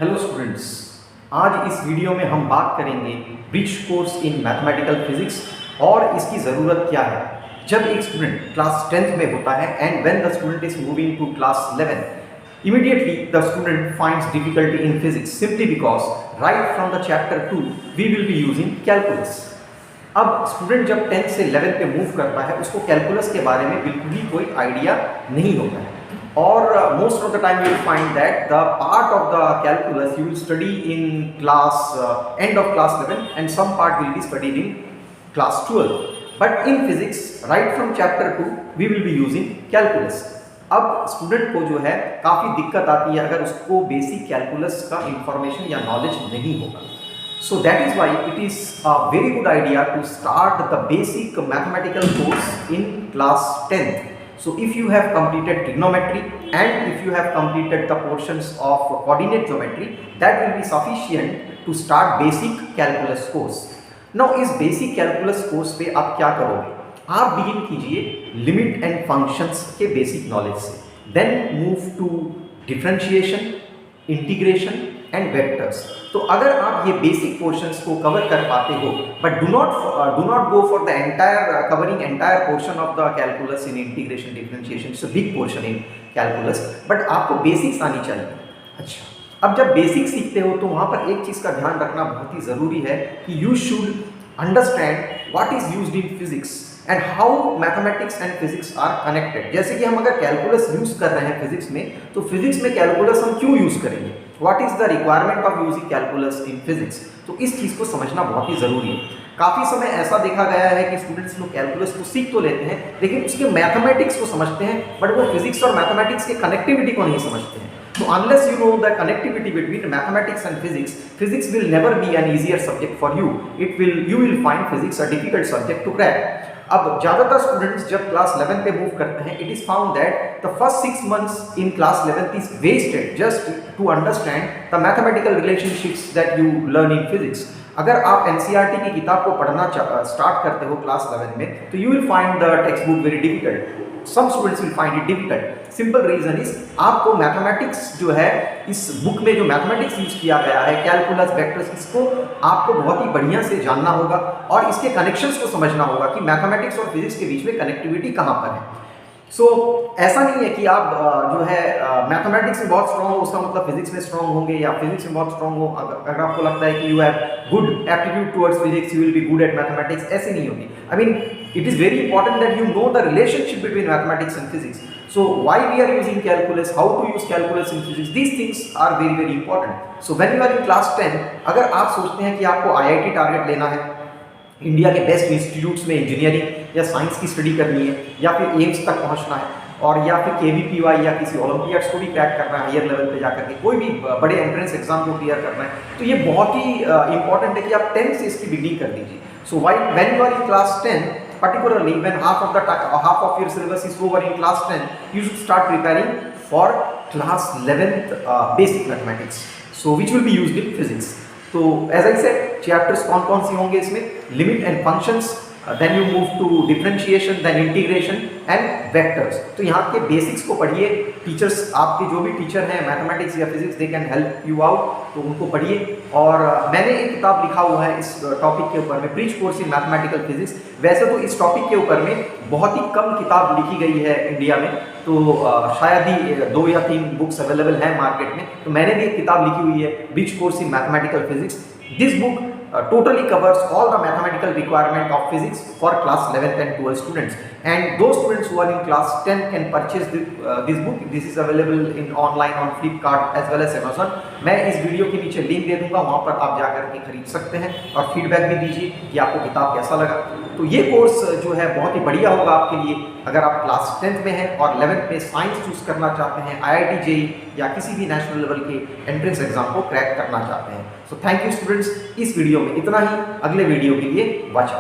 Hello students, आज इस video में हम बात करेंगे bridge course in mathematical physics और इसकी ज़रूरत क्या है जब एक स्टूडेंट क्लास 10th में होता है and when the student is moving to class 11 immediately the student finds difficulty in physics simply because right from the chapter 2 we will be using calculus। अब स्टूडेंट जब 10th से 11th पे move करता है उसको कैलकुलस के बारे में बिल्कुल भी कोई आइडिया नहीं होता है और most of the time you will find that the part of the calculus you will study in class end of class 11 and some part will be studied in class 12, but in physics right from chapter 2 we will be using calculus। अब student को जो है काफ़ी दिक्कत आती है अगर उसको बेसिक कैलकुलस का इंफॉर्मेशन या नॉलेज नहीं होगा। So that is why it is a very good idea to start the basic mathematical course in class 10th. So if you have completed trigonometry and if you have completed the portions of coordinate geometry, that will be sufficient to start basic calculus course. Now इस basic calculus course पे आप क्या करोगे? आप begin कीजिए limit and functions के basic knowledge से, then move to differentiation, integration and vectors। तो अगर आप ये बेसिक पोर्शंस को कवर कर पाते हो but do not go for the entire covering entire portion of the calculus in integration differentiation, it's a big portion in calculus, but आपको basics आनी चाहिए। अच्छा, अब जब बेसिक सीखते हो तो वहाँ पर एक चीज़ का ध्यान रखना बहुत ही ज़रूरी है कि you should understand what is used in physics and how mathematics and physics are connected. जैसे कि हम अगर कैलकुलस यूज कर रहे हैं फिजिक्स में, तो फिजिक्स में कैलकुलस हम क्यों यूज करेंगे, what is the requirement of using calculus in physics. तो इस चीज़ को समझना बहुत ही ज़रूरी है। काफ़ी समय ऐसा देखा गया है कि स्टूडेंट्स लोग कैलकुलस को सीख तो लेते हैं लेकिन उसके मैथमेटिक्स को समझते हैं बट वो फिजिक्स और मैथमेटिक्स के कनेक्टिविटी को नहीं समझते हैं। So unless you know the connectivity between mathematics and physics, physics will never be an easier subject for you. You will find physics a difficult subject to crack। अब ज़्यादातर students जब class 11 पे move करते हैं, it is found that the first 6 months in class 11 is wasted just to understand the mathematical relationships that you learn in physics. अगर आप NCERT की किताब को पढ़ना स्टार्ट करते हो क्लास 11 में, तो you will find the text book very difficult. Some students will find it difficult. Simple reason is आपको मैथमेटिक्स जो है इस बुक में जो मैथमेटिक्स यूज किया गया है, कैलकुलस, वेक्टर्स, इसको आपको बहुत ही बढ़िया से जानना होगा और इसके कनेक्शंस को समझना होगा कि मैथमेटिक्स और फिजिक्स के बीच में कनेक्टिविटी कहाँ पर है। सो ऐसा नहीं है कि आप जो है मैथमेटिक्स में बहुत स्ट्रॉन्ग हो उसका मतलब फिजिक्स में स्ट्रॉन्ग होंगे या फिजिक्स में बहुत स्ट्रॉन्ग हो। अगर आपको लगता है कि you have good aptitude towards physics you will be good at mathematics, ऐसे नहीं होगी। I mean it is very important that you know the relationship between mathematics and physics. So why we are using calculus, how to use calculus in physics, these things are very very important। So when you are in class 10, अगर आप सोचते हैं कि आपको IIT target लेना है, India के best institutes में इंजीनियरिंग या साइंस की स्टडी करनी है या फिर एम्स तक पहुंचना है और या फिर KVPY या किसी ओलंपियाड्स को भी क्रैक करना है हायर लेवल पे जाकर के, कोई भी बड़े एंट्रेंस एग्जाम को क्लियर करना है, तो ये बहुत ही इंपॉर्टेंट है कि आप 10 से इसकी बिगिनिंग कर दीजिए। So when you are in class 10, particularly when half of your syllabus is over in class 10, you should start preparing for class 11th basic mathematics, so which will be used in physics। So as I said, chapters कौन सी होंगे इसमें, limit and functions, then you move to differentiation, then integration and vectors। तो यहाँ के basics को पढ़िए। Teachers, आपके जो भी टीचर हैं मैथमेटिक्स या physics, they can help you out, तो उनको पढ़िए। और मैंने एक किताब लिखा हुआ है इस टॉपिक के ऊपर में, bridge course in mathematical physics. वैसे तो इस टॉपिक के ऊपर में बहुत ही कम किताब लिखी गई है इंडिया में, तो शायद ही 2 या 3 बुक्स अवेलेबल हैं मार्केट में, तो मैंने भी एक किताब लिखी हुई है bridge course in mathematical physics. This book totally covers all the mathematical requirement of physics for class 11th and 12th students, and those students who are in class 10 can purchase this book। This is available in online on Flipkart as well as Amazon। मैं इस video के नीचे link दे दूंगा, वहाँ पर आप जाकर के खरीद सकते हैं और फीडबैक भी दीजिए कि आपको किताब कैसा लगा। तो ये कोर्स जो है बहुत ही बढ़िया होगा आपके लिए अगर आप क्लास 10th में हैं और 11th में साइंस चूज करना चाहते हैं, IIT JEE या किसी भी नेशनल लेवल के एंट्रेंस एग्जाम को क्रैक करना चाहते हैं। सो थैंक यू स्टूडेंट्स, इस वीडियो में इतना ही। अगले वीडियो के लिए वॉच